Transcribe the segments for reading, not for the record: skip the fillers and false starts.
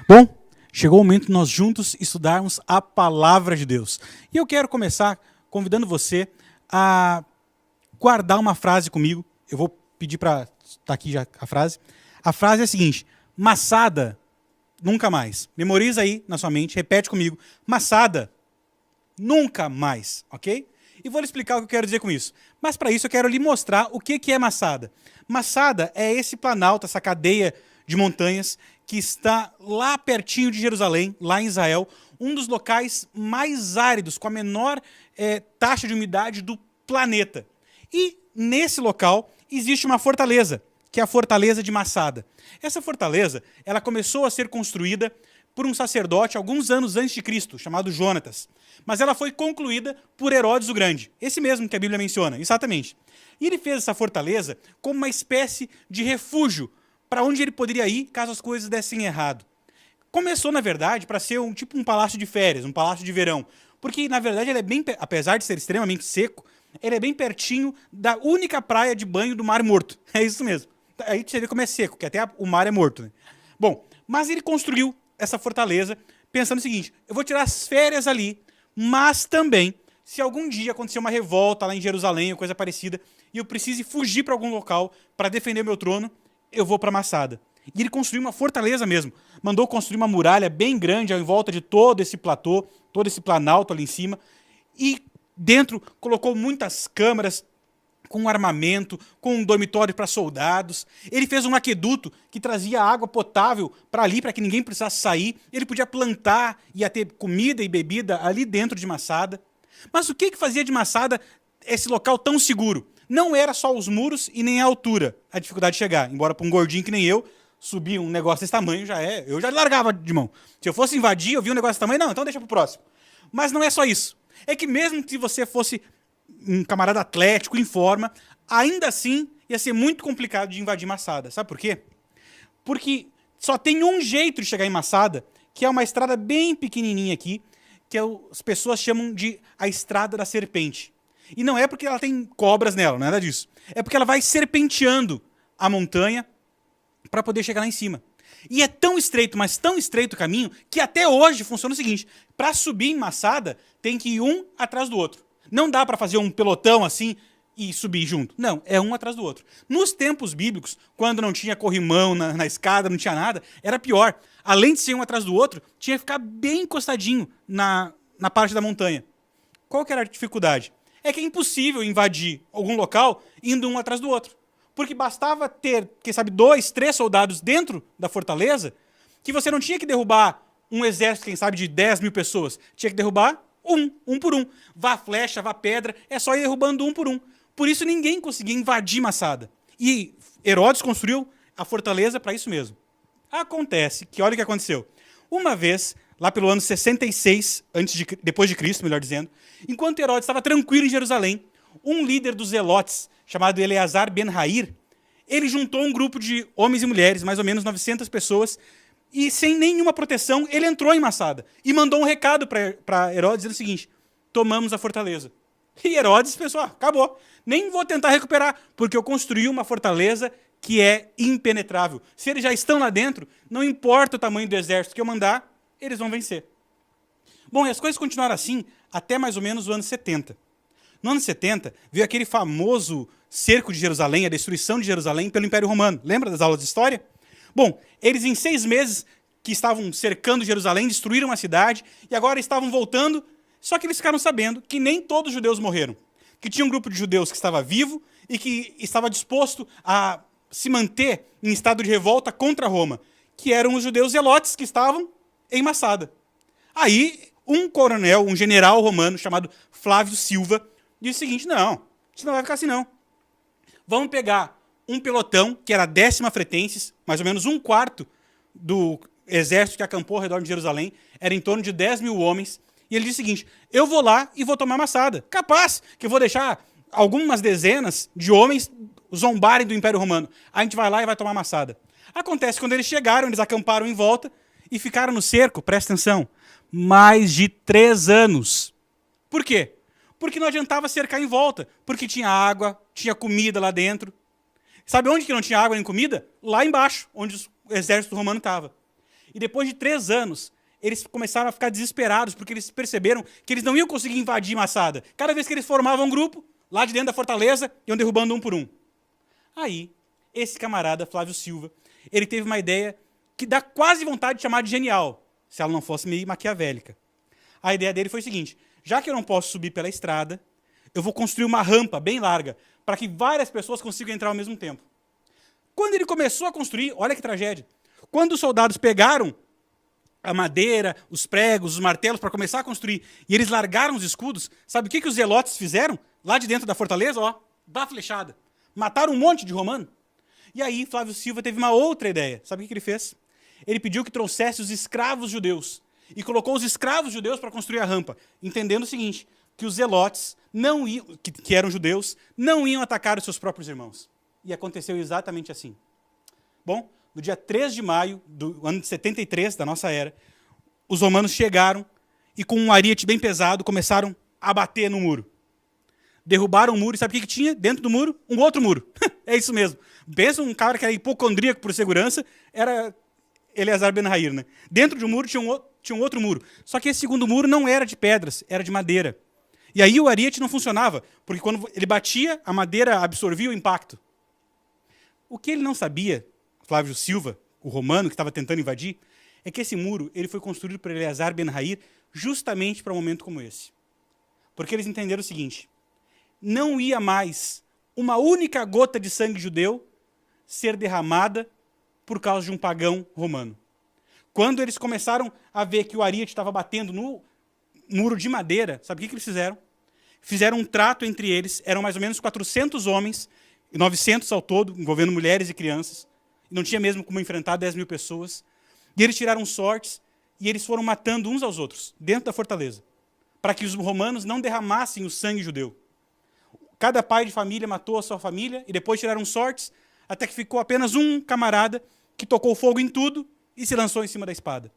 Bom, chegou o momento de nós juntos estudarmos a palavra de Deus. E eu quero começar convidando você a guardar uma frase comigo. Eu vou pedir para estar aqui já a frase. A frase é a seguinte: maçada, nunca mais. Memoriza aí na sua mente, repete comigo. Maçada, nunca mais, ok? E vou lhe explicar o que eu quero dizer com isso. Mas para isso eu quero lhe mostrar o que é Maçada. Maçada é esse planalto, essa cadeia de montanhas que está lá pertinho de Jerusalém, lá em Israel, um dos locais mais áridos, com a menor taxa de umidade do planeta. E nesse local existe uma fortaleza, que é a fortaleza de Maçada. Essa fortaleza, ela começou a ser construída por um sacerdote alguns anos antes de Cristo, chamado Jonatas. Mas ela foi concluída por Herodes o Grande, esse mesmo que a Bíblia menciona, exatamente. E ele fez essa fortaleza como uma espécie de refúgio para onde ele poderia ir caso as coisas dessem errado. Começou, na verdade, para ser um palácio de férias, um palácio de verão, porque, na verdade, ele é bem, apesar de ser extremamente seco, ele é bem pertinho da única praia de banho do Mar Morto. É isso mesmo. Aí você vê como é seco, que até o mar é morto, né? Bom, mas ele construiu essa fortaleza pensando o seguinte: eu vou tirar as férias ali, mas também, se algum dia acontecer uma revolta lá em Jerusalém ou coisa parecida, e eu precise fugir para algum local para defender o meu trono, eu vou para Maçada. E ele construiu uma fortaleza mesmo. Mandou construir uma muralha bem grande em volta de todo esse platô, todo esse planalto ali em cima. E dentro colocou muitas câmaras com armamento, com um dormitório para soldados. Ele fez um aqueduto que trazia água potável para ali, para que ninguém precisasse sair. Ele podia plantar, ia ter comida e bebida ali dentro de Maçada. Mas o que fazia de Maçada esse local tão seguro? Não era só os muros e nem a altura, a dificuldade de chegar. Embora para um gordinho que nem eu, subir um negócio desse tamanho eu já largava de mão. Se eu fosse invadir, eu vi um negócio desse tamanho, não, então deixa pro próximo. Mas não é só isso. É que mesmo que você fosse um camarada atlético, em forma, ainda assim ia ser muito complicado de invadir Maçada. Sabe por quê? Porque só tem um jeito de chegar em Maçada, que é uma estrada bem pequenininha aqui, que as pessoas chamam de a Estrada da Serpente. E não é porque ela tem cobras nela, não é nada disso. É porque ela vai serpenteando a montanha para poder chegar lá em cima. E é tão estreito, mas tão estreito o caminho, que até hoje funciona o seguinte: para subir em Maçada, tem que ir um atrás do outro. Não dá para fazer um pelotão assim e subir junto. Não, é um atrás do outro. Nos tempos bíblicos, quando não tinha corrimão na escada, não tinha nada, era pior. Além de ser um atrás do outro, tinha que ficar bem encostadinho na parte da montanha. Qual que era a dificuldade? É que é impossível invadir algum local indo um atrás do outro. Porque bastava ter, quem sabe, 2, 3 soldados dentro da fortaleza, que você não tinha que derrubar um exército, quem sabe, de 10 mil pessoas. Tinha que derrubar um por um. Vá flecha, vá pedra, é só ir derrubando um por um. Por isso ninguém conseguia invadir Maçada. E Herodes construiu a fortaleza para isso mesmo. Acontece que, olha o que aconteceu. Uma vez, lá pelo ano 66, depois de Cristo, melhor dizendo, enquanto Herodes estava tranquilo em Jerusalém, um líder dos zelotes, chamado Eleazar Ben-Hair, ele juntou um grupo de homens e mulheres, mais ou menos 900 pessoas, e sem nenhuma proteção, ele entrou em Maçada e mandou um recado para Herodes dizendo o seguinte: tomamos a fortaleza. E Herodes pensou: acabou, nem vou tentar recuperar, porque eu construí uma fortaleza que é impenetrável. Se eles já estão lá dentro, não importa o tamanho do exército que eu mandar, eles vão vencer. Bom, e as coisas continuaram assim até mais ou menos o ano 70. No ano 70, veio aquele famoso cerco de Jerusalém, a destruição de Jerusalém pelo Império Romano. Lembra das aulas de história? Bom, eles em 6 meses que estavam cercando Jerusalém, destruíram a cidade, e agora estavam voltando, só que eles ficaram sabendo que nem todos os judeus morreram. Que tinha um grupo de judeus que estava vivo e que estava disposto a se manter em estado de revolta contra Roma, que eram os judeus zelotes que estavam em Maçada. Aí, um coronel, um general romano chamado Flávio Silva, disse o seguinte: não, isso não vai ficar assim não. Vamos pegar um pelotão, que era a 10ª Fretenses, mais ou menos 1/4 do exército que acampou ao redor de Jerusalém, era em torno de 10 mil homens, e ele disse o seguinte: eu vou lá e vou tomar Maçada. Capaz que eu vou deixar algumas dezenas de homens zombarem do Império Romano. A gente vai lá e vai tomar Maçada. Acontece que quando eles chegaram, eles acamparam em volta e ficaram no cerco, presta atenção, mais de 3 anos. Por quê? Porque não adiantava cercar em volta, porque tinha água, tinha comida lá dentro. Sabe onde que não tinha água nem comida? Lá embaixo, onde o exército romano estava. E depois de 3 anos, eles começaram a ficar desesperados, porque eles perceberam que eles não iam conseguir invadir Massada. Cada vez que eles formavam um grupo, lá de dentro da fortaleza, iam derrubando um por um. Aí, esse camarada, Flávio Silva, ele teve uma ideia que dá quase vontade de chamar de genial, se ela não fosse meio maquiavélica. A ideia dele foi o seguinte: já que eu não posso subir pela estrada, eu vou construir uma rampa bem larga, para que várias pessoas consigam entrar ao mesmo tempo. Quando ele começou a construir, olha que tragédia, quando os soldados pegaram a madeira, os pregos, os martelos para começar a construir, e eles largaram os escudos, sabe o que os zelotes fizeram? Lá de dentro da fortaleza, ó, dá flechada. Mataram um monte de romano. E aí Flávio Silva teve uma outra ideia. Sabe o que ele fez? Ele pediu que trouxesse os escravos judeus e colocou os escravos judeus para construir a rampa, entendendo o seguinte, que os zelotes, que eram judeus, não iam atacar os seus próprios irmãos. E aconteceu exatamente assim. Bom, no dia 3 de maio do ano de 73 da nossa era, os romanos chegaram e com um ariete bem pesado começaram a bater no muro. Derrubaram o muro e sabe o que tinha dentro do muro? Um outro muro. É isso mesmo. Pensa um cara que era hipocondríaco por segurança, era Eleazar Ben-Hair, né? Dentro de um muro tinha um outro muro. Só que esse segundo muro não era de pedras, era de madeira. E aí o ariete não funcionava, porque quando ele batia, a madeira absorvia o impacto. O que ele não sabia, Flávio Silva, o romano que estava tentando invadir, é que esse muro ele foi construído por Eleazar Ben-Hair justamente para um momento como esse. Porque eles entenderam o seguinte: não ia mais uma única gota de sangue judeu ser derramada por causa de um pagão romano. Quando eles começaram a ver que o ariete estava batendo no muro de madeira, sabe o que eles fizeram? Fizeram um trato entre eles, eram mais ou menos 400 homens, 900 ao todo, envolvendo mulheres e crianças, e não tinha mesmo como enfrentar 10 mil pessoas, e eles tiraram sortes, e eles foram matando uns aos outros, dentro da fortaleza, para que os romanos não derramassem o sangue judeu. Cada pai de família matou a sua família, e depois tiraram sortes, até que ficou apenas um camarada que tocou fogo em tudo e se lançou em cima da espada.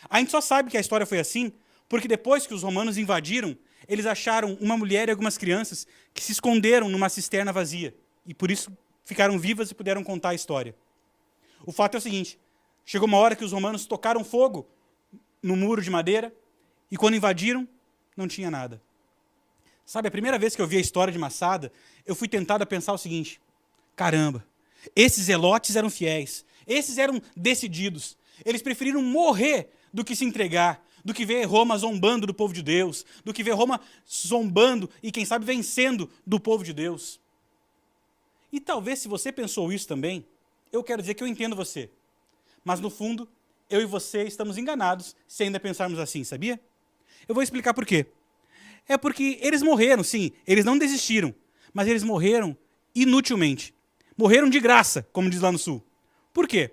A gente só sabe que a história foi assim, porque depois que os romanos invadiram, eles acharam uma mulher e algumas crianças que se esconderam numa cisterna vazia, e por isso ficaram vivas e puderam contar a história. O fato é o seguinte: chegou uma hora que os romanos tocaram fogo no muro de madeira, e quando invadiram, não tinha nada. Sabe, a primeira vez que eu vi a história de Massada, eu fui tentado a pensar o seguinte: caramba, esses zelotes eram fiéis, esses eram decididos, eles preferiram morrer do que se entregar, do que ver Roma zombando do povo de Deus, do que ver Roma zombando e, quem sabe, vencendo do povo de Deus. E talvez, se você pensou isso também, eu quero dizer que eu entendo você. Mas, no fundo, eu e você estamos enganados se ainda pensarmos assim, sabia? Eu vou explicar por quê. É porque eles morreram, sim, eles não desistiram, mas eles morreram inutilmente. Morreram de graça, como diz lá no Sul. Por quê?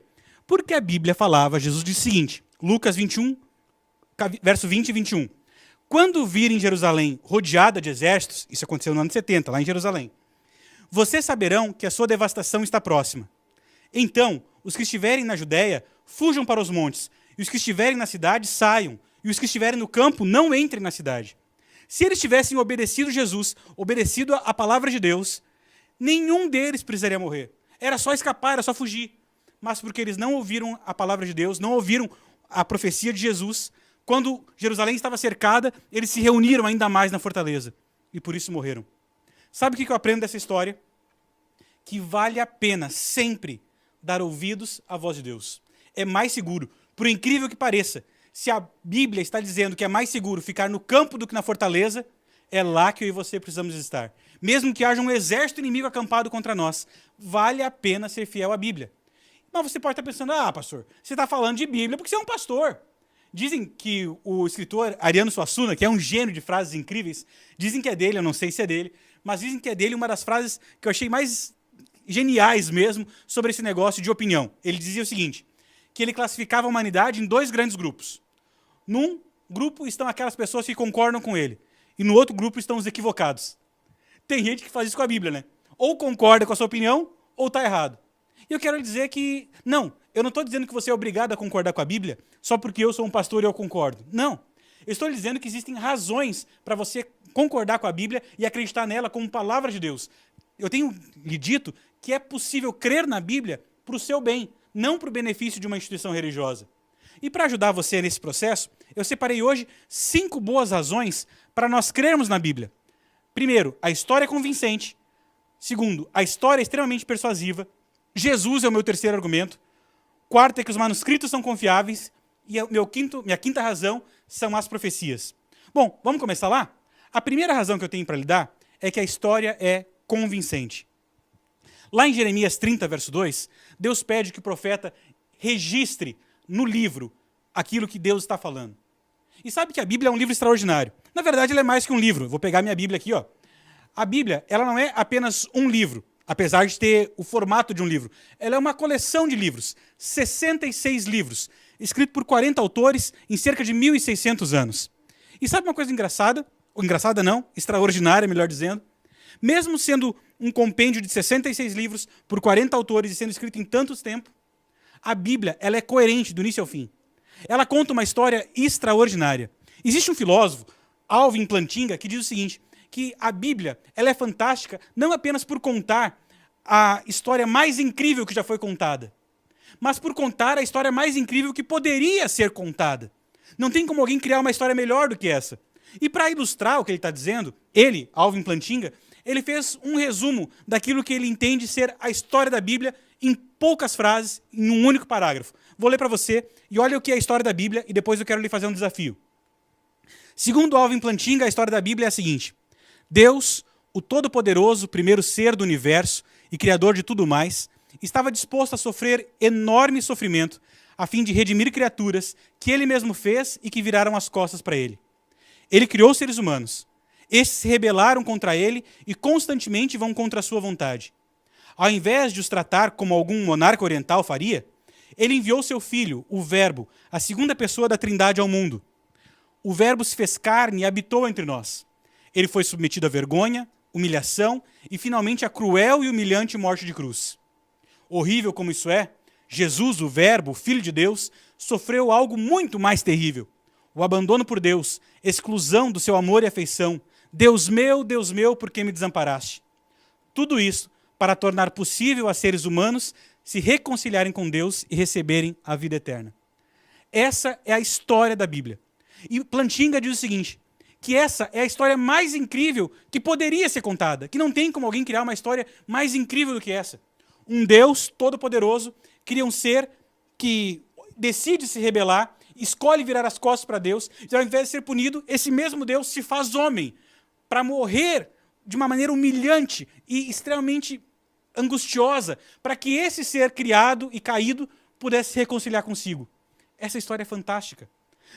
Porque a Bíblia falava, Jesus disse o seguinte, Lucas 21, verso 20 e 21. Quando virem Jerusalém rodeada de exércitos, isso aconteceu no ano 70, lá em Jerusalém, vocês saberão que a sua devastação está próxima. Então, os que estiverem na Judéia, fujam para os montes, e os que estiverem na cidade, saiam, e os que estiverem no campo, não entrem na cidade. Se eles tivessem obedecido Jesus, obedecido a palavra de Deus, nenhum deles precisaria morrer. Era só escapar, era só fugir. Mas porque eles não ouviram a palavra de Deus, não ouviram a profecia de Jesus, quando Jerusalém estava cercada, eles se reuniram ainda mais na fortaleza. E por isso morreram. Sabe o que eu aprendo dessa história? Que vale a pena sempre dar ouvidos à voz de Deus. É mais seguro, por incrível que pareça. Se a Bíblia está dizendo que é mais seguro ficar no campo do que na fortaleza, é lá que eu e você precisamos estar. Mesmo que haja um exército inimigo acampado contra nós, vale a pena ser fiel à Bíblia. Mas você pode estar pensando, pastor, você está falando de Bíblia porque você é um pastor. Dizem que o escritor Ariano Suassuna, que é um gênio de frases incríveis, dizem que é dele, eu não sei se é dele, mas dizem que é dele uma das frases que eu achei mais geniais mesmo sobre esse negócio de opinião. Ele dizia o seguinte, que ele classificava a humanidade em 2 grandes grupos. Num grupo estão aquelas pessoas que concordam com ele, e no outro grupo estão os equivocados. Tem gente que faz isso com a Bíblia, né? Ou concorda com a sua opinião, ou está errado. E eu quero dizer que, não, eu não estou dizendo que você é obrigado a concordar com a Bíblia só porque eu sou um pastor e eu concordo. Não. Eu estou lhe dizendo que existem razões para você concordar com a Bíblia e acreditar nela como palavra de Deus. Eu tenho lhe dito que é possível crer na Bíblia para o seu bem, não para o benefício de uma instituição religiosa. E para ajudar você nesse processo, eu separei hoje 5 boas razões para nós crermos na Bíblia. Primeiro, a história é convincente. Segundo, a história é extremamente persuasiva. Jesus é o meu terceiro argumento. Quarto é que os manuscritos são confiáveis. E minha quinta razão são as profecias. Bom, vamos começar lá? A primeira razão que eu tenho para lhe dar é que a história é convincente. Lá em Jeremias 30, verso 2, Deus pede que o profeta registre no livro aquilo que Deus está falando. E sabe que a Bíblia é um livro extraordinário. Na verdade, ela é mais que um livro. Vou pegar minha Bíblia aqui, ó. A Bíblia, ela não é apenas um livro, apesar de ter o formato de um livro. Ela é uma coleção de livros, 66 livros, escrito por 40 autores em cerca de 1.600 anos. E sabe uma coisa engraçada? Ou engraçada não, extraordinária, melhor dizendo. Mesmo sendo um compêndio de 66 livros por 40 autores e sendo escrito em tanto tempo, a Bíblia, ela é coerente do início ao fim. Ela conta uma história extraordinária. Existe um filósofo, Alvin Plantinga, que diz o seguinte, que a Bíblia, ela é fantástica não apenas por contar a história mais incrível que já foi contada, mas por contar a história mais incrível que poderia ser contada. Não tem como alguém criar uma história melhor do que essa. E para ilustrar o que ele está dizendo, ele, Alvin Plantinga, ele fez um resumo daquilo que ele entende ser a história da Bíblia em poucas frases, em um único parágrafo. Vou ler para você e olha o que é a história da Bíblia e depois eu quero lhe fazer um desafio. Segundo Alvin Plantinga, a história da Bíblia é a seguinte: Deus, o Todo-Poderoso, primeiro ser do universo e criador de tudo mais, estava disposto a sofrer enorme sofrimento a fim de redimir criaturas que ele mesmo fez e que viraram as costas para ele. Ele criou os seres humanos. Esses se rebelaram contra ele e constantemente vão contra a sua vontade. Ao invés de os tratar como algum monarca oriental faria, ele enviou seu filho, o Verbo, a segunda pessoa da Trindade ao mundo. O Verbo se fez carne e habitou entre nós. Ele foi submetido à vergonha, humilhação e finalmente à cruel e humilhante morte de cruz. Horrível como isso é, Jesus, o Verbo, o Filho de Deus, sofreu algo muito mais terrível. O abandono por Deus, exclusão do seu amor e afeição. Deus meu, por que me desamparaste? Tudo isso para tornar possível a seres humanos se reconciliarem com Deus e receberem a vida eterna. Essa é a história da Bíblia. E Plantinga diz o seguinte, que essa é a história mais incrível que poderia ser contada, que não tem como alguém criar uma história mais incrível do que essa. Um Deus todo-poderoso cria um ser que decide se rebelar, escolhe virar as costas para Deus, e ao invés de ser punido, esse mesmo Deus se faz homem para morrer de uma maneira humilhante e extremamente angustiosa, para que esse ser criado e caído pudesse se reconciliar consigo. Essa história é fantástica.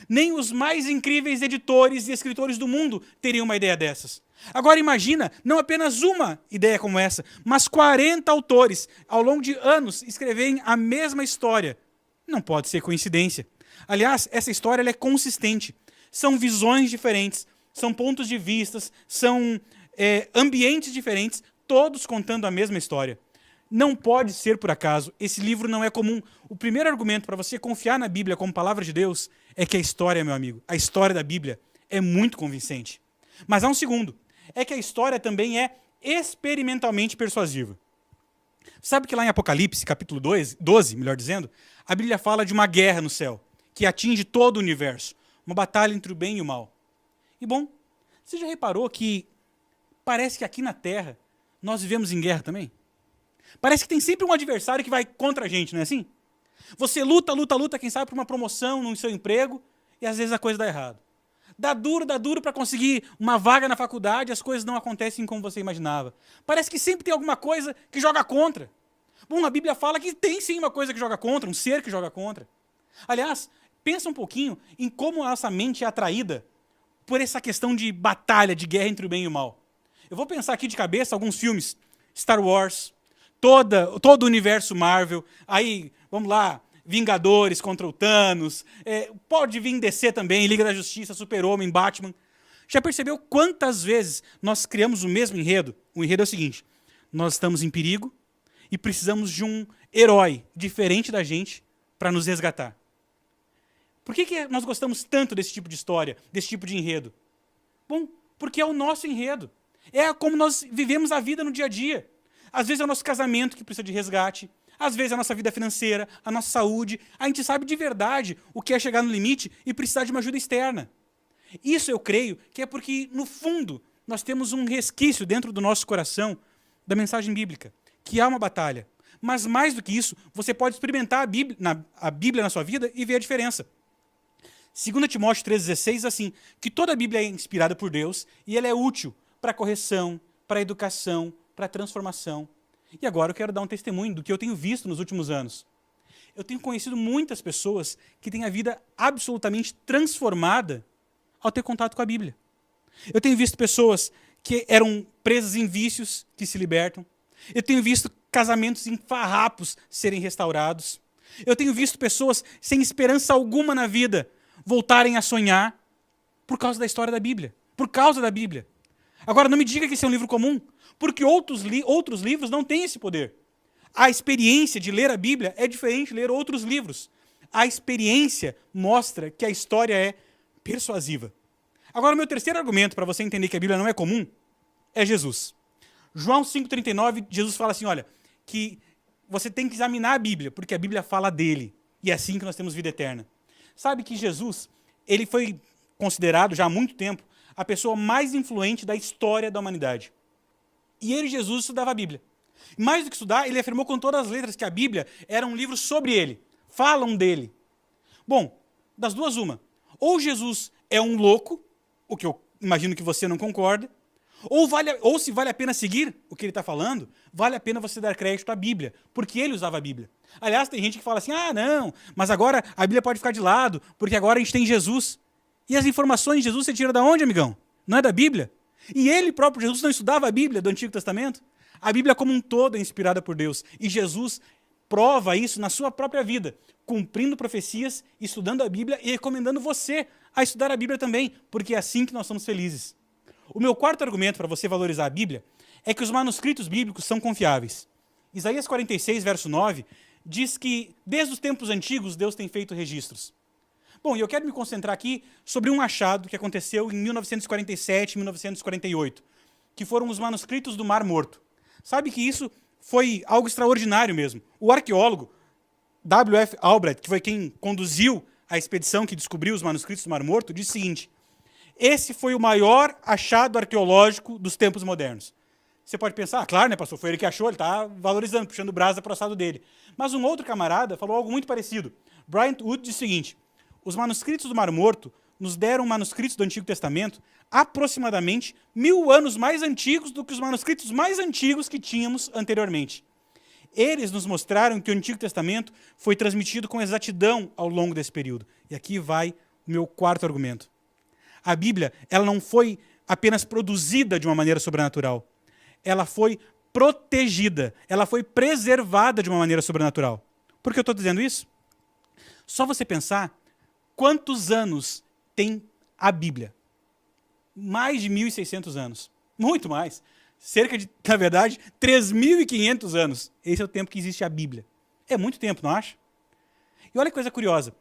Nem os mais incríveis editores e escritores do mundo teriam uma ideia dessas. Agora imagina, não apenas uma ideia como essa, mas 40 autores, ao longo de anos, escreverem a mesma história. Não pode ser coincidência. Aliás, essa história ela é consistente. São visões diferentes, são pontos de vistas, são ambientes diferentes, todos contando a mesma história. Não pode ser por acaso, esse livro não é comum. O primeiro argumento para você confiar na Bíblia como palavra de Deus é que a história, meu amigo, a história da Bíblia é muito convincente. Mas há um segundo, é que a história também é experimentalmente persuasiva. Sabe que lá em Apocalipse, capítulo 12, melhor dizendo, a Bíblia fala de uma guerra no céu, que atinge todo o universo, uma batalha entre o bem e o mal. E bom, você já reparou que parece que aqui na Terra nós vivemos em guerra também? Parece que tem sempre um adversário que vai contra a gente, não é assim? Você luta, quem sabe por uma promoção no seu emprego, e às vezes a coisa dá errado. Dá duro para conseguir uma vaga na faculdade, as coisas não acontecem como você imaginava. Parece que sempre tem alguma coisa que joga contra. Bom, a Bíblia fala que tem sim uma coisa que joga contra, um ser que joga contra. Aliás, pensa um pouquinho em como a nossa mente é atraída por essa questão de batalha, de guerra entre o bem e o mal. Eu vou pensar aqui de cabeça alguns filmes, Star Wars, todo o universo Marvel, aí, vamos lá, Vingadores contra o Thanos, pode vir DC também, Liga da Justiça, Super-Homem, Batman. Já percebeu quantas vezes nós criamos o mesmo enredo? O enredo é o seguinte, nós estamos em perigo e precisamos de um herói diferente da gente para nos resgatar. Por que nós gostamos tanto desse tipo de história, desse tipo de enredo? Bom, porque é o nosso enredo. É como nós vivemos a vida no dia a dia. Às vezes é o nosso casamento que precisa de resgate. Às vezes a nossa vida financeira, a nossa saúde, a gente sabe de verdade o que é chegar no limite e precisar de uma ajuda externa. Isso eu creio que é porque, no fundo, nós temos um resquício dentro do nosso coração da mensagem bíblica, que há uma batalha. Mas mais do que isso, você pode experimentar a Bíblia na sua vida e ver a diferença. 2 Timóteo 3,16 diz assim, que toda a Bíblia é inspirada por Deus e ela é útil para correção, para educação, para transformação. E agora eu quero dar um testemunho do que eu tenho visto nos últimos anos. Eu tenho conhecido muitas pessoas que têm a vida absolutamente transformada ao ter contato com a Bíblia. Eu tenho visto pessoas que eram presas em vícios que se libertam. Eu tenho visto casamentos em farrapos serem restaurados. Eu tenho visto pessoas sem esperança alguma na vida voltarem a sonhar por causa da história da Bíblia, por causa da Bíblia. Agora, não me diga que esse é um livro comum, porque outros livros não têm esse poder. A experiência de ler a Bíblia é diferente de ler outros livros. A experiência mostra que a história é persuasiva. Agora, o meu terceiro argumento para você entender que a Bíblia não é comum é Jesus. João 5,39, Jesus fala assim, olha, que você tem que examinar a Bíblia, porque a Bíblia fala dele. E é assim que nós temos vida eterna. Sabe que Jesus, ele foi considerado já há muito tempo a pessoa mais influente da história da humanidade. E ele, Jesus, estudava a Bíblia. Mais do que estudar, ele afirmou com todas as letras que a Bíblia era um livro sobre ele. Falam dele. Bom, das duas uma. Ou Jesus é um louco, o que eu imagino que você não concorda, ou se vale a pena seguir o que ele está falando, vale a pena você dar crédito à Bíblia, porque ele usava a Bíblia. Aliás, tem gente que fala assim, não, mas agora a Bíblia pode ficar de lado, porque agora a gente tem Jesus. E as informações de Jesus você tira de onde, amigão? Não é da Bíblia? E ele próprio, Jesus, não estudava a Bíblia do Antigo Testamento? A Bíblia como um todo é inspirada por Deus. E Jesus prova isso na sua própria vida, cumprindo profecias, estudando a Bíblia e recomendando você a estudar a Bíblia também, porque é assim que nós somos felizes. O meu quarto argumento para você valorizar a Bíblia é que os manuscritos bíblicos são confiáveis. Isaías 46, verso 9, diz que desde os tempos antigos Deus tem feito registros. Bom, e eu quero me concentrar aqui sobre um achado que aconteceu em 1947 e 1948, que foram os manuscritos do Mar Morto. Sabe que isso foi algo extraordinário mesmo. O arqueólogo W.F. Albrecht, que foi quem conduziu a expedição que descobriu os manuscritos do Mar Morto, disse o seguinte, esse foi o maior achado arqueológico dos tempos modernos. Você pode pensar, claro, né, pastor, foi ele que achou, ele está valorizando, puxando brasa para o assado dele. Mas um outro camarada falou algo muito parecido. Bryant Wood disse o seguinte, os manuscritos do Mar Morto nos deram manuscritos do Antigo Testamento aproximadamente 1000 anos mais antigos do que os manuscritos mais antigos que tínhamos anteriormente. Eles nos mostraram que o Antigo Testamento foi transmitido com exatidão ao longo desse período. E aqui vai o meu quarto argumento. A Bíblia, ela não foi apenas produzida de uma maneira sobrenatural. Ela foi protegida, ela foi preservada de uma maneira sobrenatural. Por que eu estou dizendo isso? Só você pensar quantos anos tem a Bíblia. Mais de 1.600 anos. Muito mais. Cerca de, na verdade, 3.500 anos. Esse é o tempo que existe a Bíblia. É muito tempo, não acha? E olha que coisa curiosa.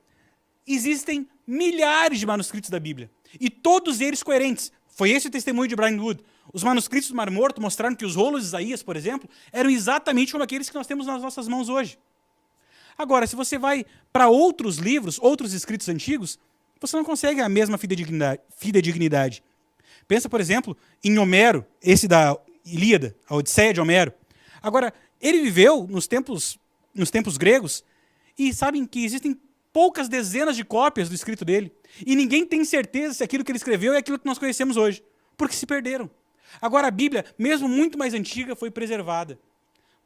Existem milhares de manuscritos da Bíblia. E todos eles coerentes. Foi esse o testemunho de Bryant Wood. Os manuscritos do Mar Morto mostraram que os rolos de Isaías, por exemplo, eram exatamente como aqueles que nós temos nas nossas mãos hoje. Agora, se você vai para outros livros, outros escritos antigos, você não consegue a mesma fidedignidade. Pensa, por exemplo, em Homero, esse da Ilíada, a Odisseia de Homero. Agora, ele viveu nos tempos gregos e sabem que existem poucas dezenas de cópias do escrito dele. E ninguém tem certeza se aquilo que ele escreveu é aquilo que nós conhecemos hoje, porque se perderam. Agora, a Bíblia, mesmo muito mais antiga, foi preservada.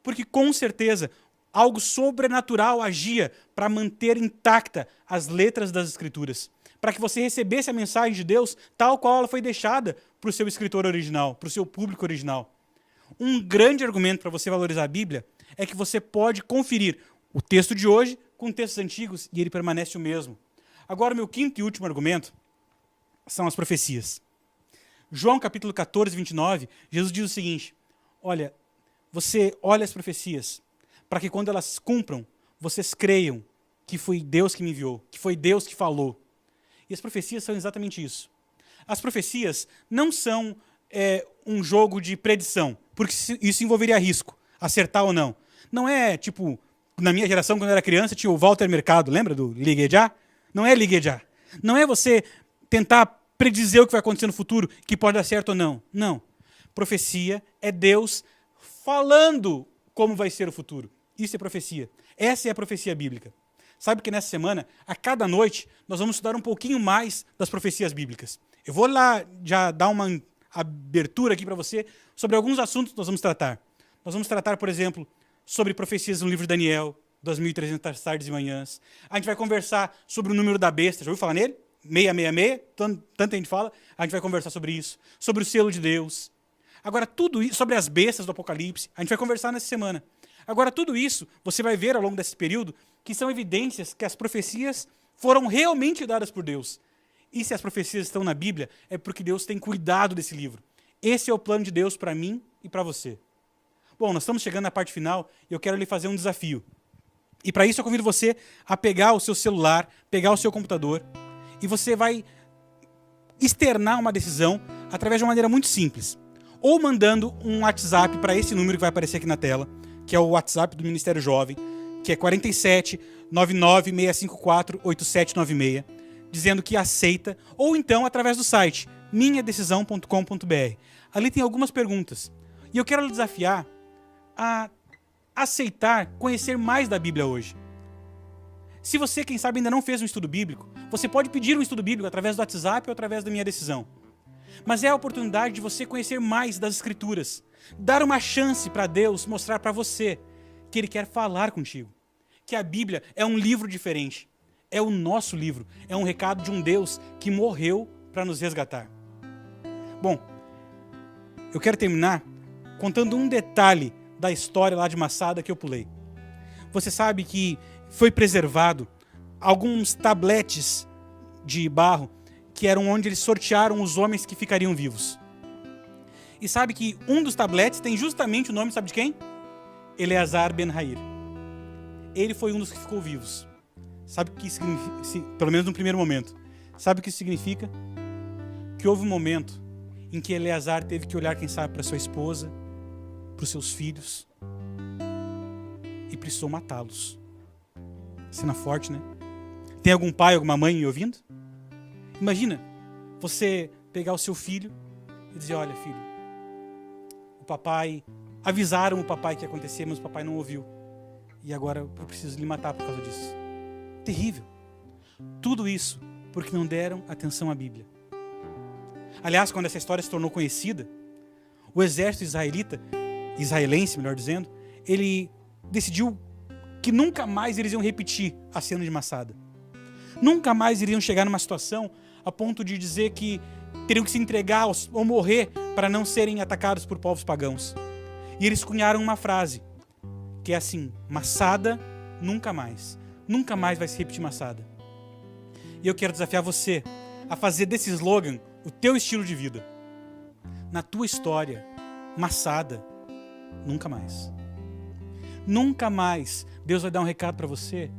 Porque, com certeza, algo sobrenatural agia para manter intacta as letras das Escrituras. Para que você recebesse a mensagem de Deus tal qual ela foi deixada para o seu escritor original, para o seu público original. Um grande argumento para você valorizar a Bíblia é que você pode conferir o texto de hoje com textos antigos e ele permanece o mesmo. Agora, o meu quinto e último argumento são as profecias. João capítulo 14, 29, Jesus diz o seguinte, olha, você olha as profecias, para que quando elas cumpram, vocês creiam que foi Deus que me enviou, que foi Deus que falou. E as profecias são exatamente isso. As profecias não são um jogo de predição, porque isso envolveria risco, acertar ou não. Não é tipo Na minha geração, quando eu era criança, tinha o Walter Mercado, lembra do Ligue Já? Não é Ligue Já. Não é você tentar predizer o que vai acontecer no futuro, que pode dar certo ou não. Não. Profecia é Deus falando como vai ser o futuro. Isso é profecia. Essa é a profecia bíblica. Sabe que nessa semana, a cada noite, nós vamos estudar um pouquinho mais das profecias bíblicas. Eu vou lá já dar uma abertura aqui para você sobre alguns assuntos que nós vamos tratar. Nós vamos tratar, por exemplo, sobre profecias no livro de Daniel, 2.300 tardes e manhãs. A gente vai conversar sobre o número da besta. Já ouviu falar nele? 666, tanta gente fala. A gente vai conversar sobre isso. Sobre o selo de Deus. Agora, tudo isso, sobre as bestas do Apocalipse, a gente vai conversar nessa semana. Agora, tudo isso, você vai ver ao longo desse período, que são evidências que as profecias foram realmente dadas por Deus. E se as profecias estão na Bíblia, é porque Deus tem cuidado desse livro. Esse é o plano de Deus para mim e para você. Bom, nós estamos chegando na parte final e eu quero lhe fazer um desafio. E para isso eu convido você a pegar o seu celular, pegar o seu computador, e você vai externar uma decisão através de uma maneira muito simples. Ou mandando um WhatsApp para esse número que vai aparecer aqui na tela, que é o WhatsApp do Ministério Jovem, que é 47 99 654 8796, dizendo que aceita, ou então através do site minhadecisão.com.br. Ali tem algumas perguntas. E eu quero lhe desafiar a aceitar, conhecer mais da Bíblia hoje. Se você, quem sabe, ainda não fez um estudo bíblico, você pode pedir um estudo bíblico através do WhatsApp ou através da Minha Decisão. Mas é a oportunidade de você conhecer mais das Escrituras. Dar uma chance para Deus mostrar para você que Ele quer falar contigo. Que a Bíblia é um livro diferente. É o nosso livro. É um recado de um Deus que morreu para nos resgatar. Bom, eu quero terminar contando um detalhe da história lá de Massada que eu pulei. Você sabe que foi preservado alguns tabletes de barro que eram onde eles sortearam os homens que ficariam vivos. E sabe que um dos tabletes tem justamente o nome, sabe de quem? Eleazar Ben-Hair. Ele foi um dos que ficou vivos. Sabe o que significa? Pelo menos no primeiro momento. Sabe o que isso significa? Que houve um momento em que Eleazar teve que olhar, quem sabe, para sua esposa, para os seus filhos, e precisou matá-los. Cena forte, né? Tem algum pai, alguma mãe me ouvindo? Imagina você pegar o seu filho e dizer: olha, filho, o papai, avisaram o papai que ia acontecer, mas o papai não ouviu. E agora eu preciso lhe matar por causa disso. Terrível. Tudo isso porque não deram atenção à Bíblia. Aliás, quando essa história se tornou conhecida, o exército israelense, melhor dizendo, ele decidiu que nunca mais eles iam repetir a cena de Massada. Nunca mais iriam chegar numa situação a ponto de dizer que teriam que se entregar ou morrer para não serem atacados por povos pagãos. E eles cunharam uma frase, que é assim: Massada nunca mais. Nunca mais vai se repetir Massada. E eu quero desafiar você a fazer desse slogan o teu estilo de vida. Na tua história, Massada nunca mais. Nunca mais Deus vai dar um recado para você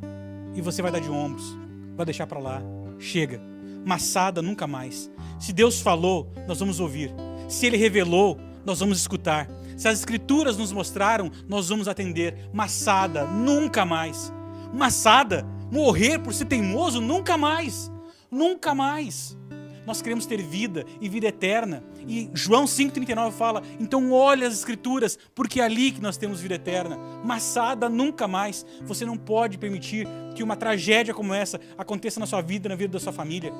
e você vai dar de ombros, vai deixar para lá. Chega. Massada nunca mais. Se Deus falou, nós vamos ouvir. Se Ele revelou, nós vamos escutar. Se as Escrituras nos mostraram, nós vamos atender. Massada nunca mais. Massada, morrer por ser teimoso, nunca mais. Nunca mais. Nós queremos ter vida e vida eterna. E João 5,39 fala: então olhe as Escrituras, porque é ali que nós temos vida eterna. Massada nunca mais. Você não pode permitir que uma tragédia como essa aconteça na sua vida, na vida da sua família.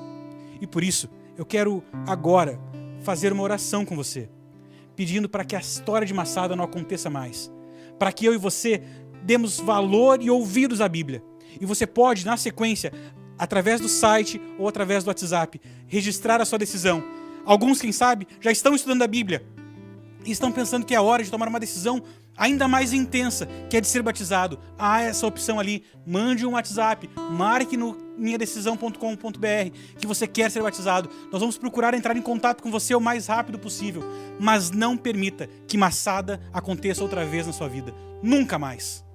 E por isso, eu quero agora fazer uma oração com você, pedindo para que a história de Massada não aconteça mais. Para que eu e você demos valor e ouvidos à Bíblia. E você pode, na sequência, através do site ou através do WhatsApp, registrar a sua decisão. Alguns, quem sabe, já estão estudando a Bíblia e estão pensando que é a hora de tomar uma decisão ainda mais intensa, que é de ser batizado. Há essa opção ali. Mande um WhatsApp, marque no minhadecisão.com.br que você quer ser batizado. Nós vamos procurar entrar em contato com você o mais rápido possível, mas não permita que Massada aconteça outra vez na sua vida. Nunca mais.